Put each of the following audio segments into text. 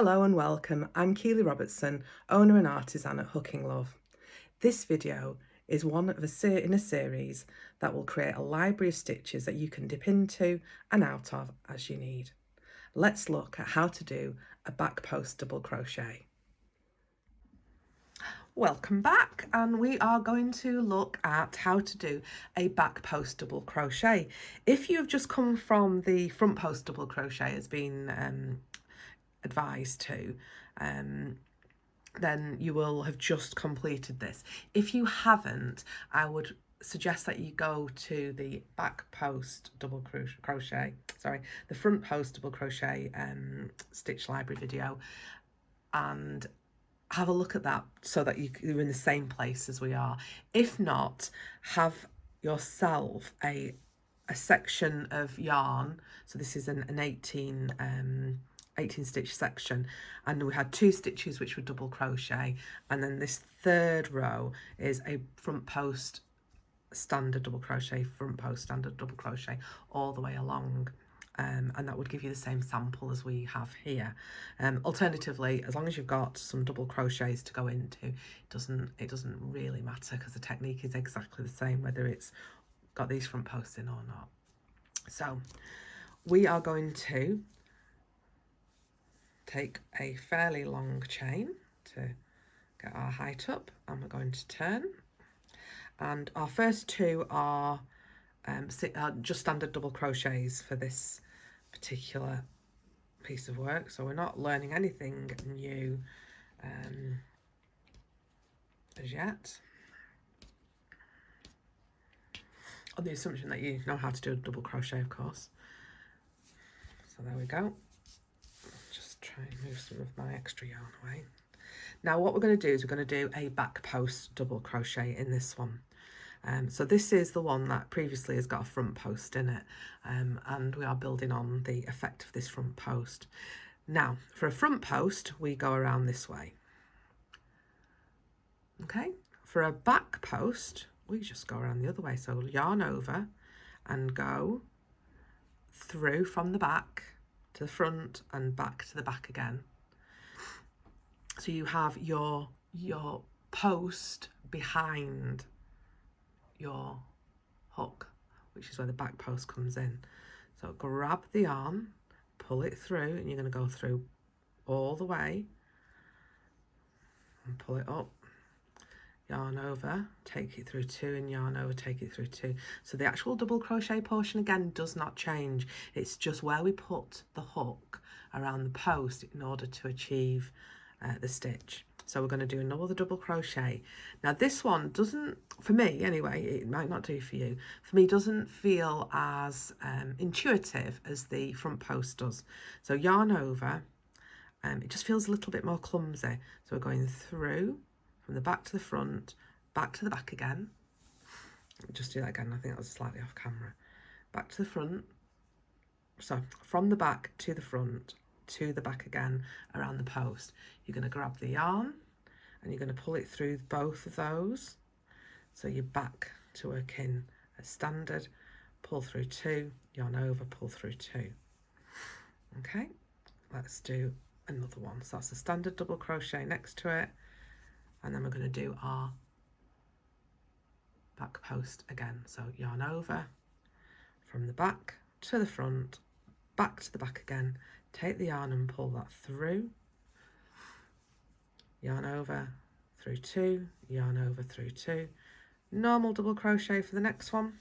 Hello and welcome, I'm Keely Robertson, owner and artisan at Hooking Love. This video is one of in a series that will create a library of stitches that you can dip into and out of as you need. Let's look at how to do a back post double crochet. Welcome back, and we are going to look at how to do a back post double crochet. If you've just come from the front post double crochet as being advised to, then you will have just completed this. If you haven't, I would suggest that you go to the back post double crochet, the front post double crochet stitch library video, and have a look at that so that you're in the same place as we are. If not, have yourself a section of yarn. So this is an 18 stitch section, and we had 2 stitches which were double crochet, and then this third row is a front post standard double crochet, front post standard double crochet all the way along. And that would give you the same sample as we have here. Alternatively, as long as you've got some double crochets to go into, it doesn't really matter, because the technique is exactly the same whether it's got these front posts in or not. So we are going to take a fairly long chain to get our height up, and we're going to turn, and our first 2 are just standard double crochets for this particular piece of work, so we're not learning anything new as yet, on the assumption that you know how to do a double crochet, of course. So there we go. Just try and move some of my extra yarn away. Now what we're going to do is we're going to do a back post double crochet in this one. So this is the one that previously has got a front post in it, and we are building on the effect of this front post. Now for a front post we go around this way. Okay, for a back post we just go around the other way, so yarn over and go through from the back to the front and back to the back again. So you have your post behind your hook, which is where the back post comes in. So grab the yarn, pull it through, and you're going to go through all the way and pull it up, yarn over, take it through 2, and yarn over, take it through 2. So the actual double crochet portion again does not change, it's just where we put the hook around the post in order to achieve the stitch. So we're going to do another double crochet. Now this one doesn't, for me anyway, it might not do for you, for me doesn't feel as intuitive as the front post does. So yarn over, it just feels a little bit more clumsy. So we're going through from the back to the front, back to the back again. Just do that again, I think that was slightly off camera. Back to the front, so from the back to the front, to the back again around the post. You're going to grab the yarn and you're going to pull it through both of those, so you're back to work in a standard, pull through 2, yarn over, pull through 2. Okay, let's do another one. So that's a standard double crochet next to it, and then we're going to do our back post again. So yarn over from the back to the front, back to the back again, take the yarn and pull that through, yarn over, through 2, yarn over, through 2, normal double crochet for the next one.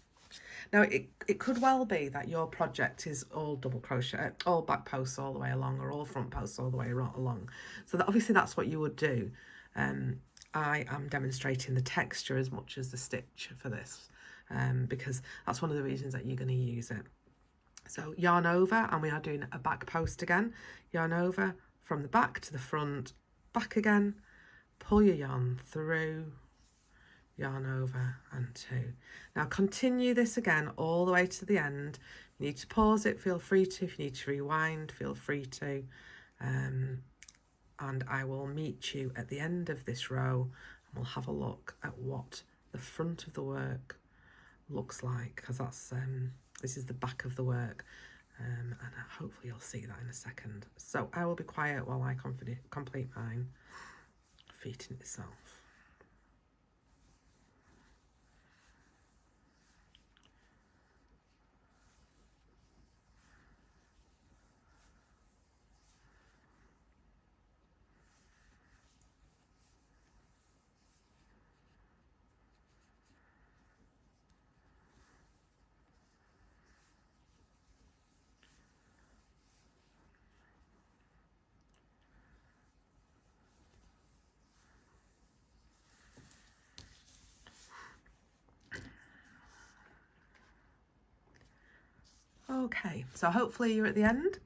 Now it could well be that your project is all double crochet, all back posts all the way along, or all front posts all the way along, so that obviously that's what you would do. I am demonstrating the texture as much as the stitch for this, because that's one of the reasons that you're going to use it. So yarn over, and we are doing a back post again. Yarn over from the back to the front, back again, pull your yarn through, yarn over, and 2. Now continue this again all the way to the end. If you need to pause it, feel free to. If you need to rewind, feel free to. And I will meet you at the end of this row, and we'll have a look at what the front of the work looks like, because that's this is the back of the work. and hopefully you'll see that in a second. So I will be quiet while I complete mine, feeding itself. Okay, so hopefully you're at the end,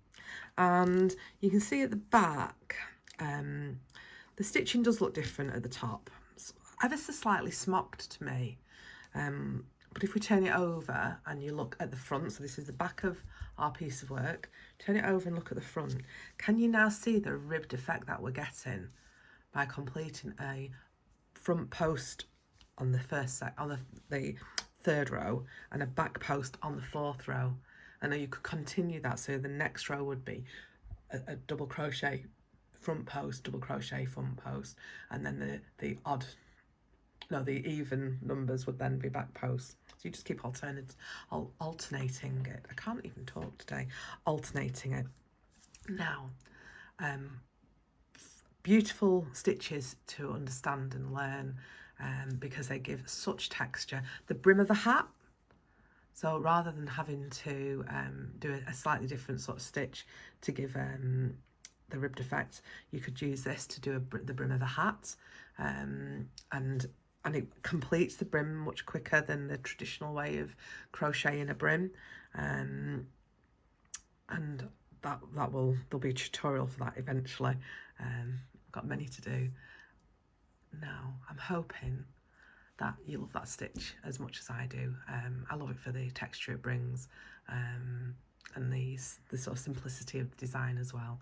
and you can see at the back, the stitching does look different at the top. It's ever so slightly smocked to me, but if we turn it over and you look at the front, so this is the back of our piece of work, turn it over and look at the front, can you now see the ribbed effect that we're getting by completing a front post on the first set, on the third row, and a back post on the fourth row? And then you could continue that, so the next row would be a double crochet front post, double crochet front post, and then the even numbers would then be back posts. So you just keep alternating it. I can't even talk today. Alternating it. Now, beautiful stitches to understand and learn, because they give such texture. The brim of the hat. So rather than having to do a slightly different sort of stitch to give the ribbed effect, you could use this to do the brim of the hat, and it completes the brim much quicker than the traditional way of crocheting a brim, and there'll be a tutorial for that eventually. I've got many to do. Now I'm hoping that you love that stitch as much as I do. I love it for the texture it brings, and the sort of simplicity of the design as well.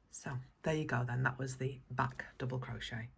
So there you go then, that was the back double crochet.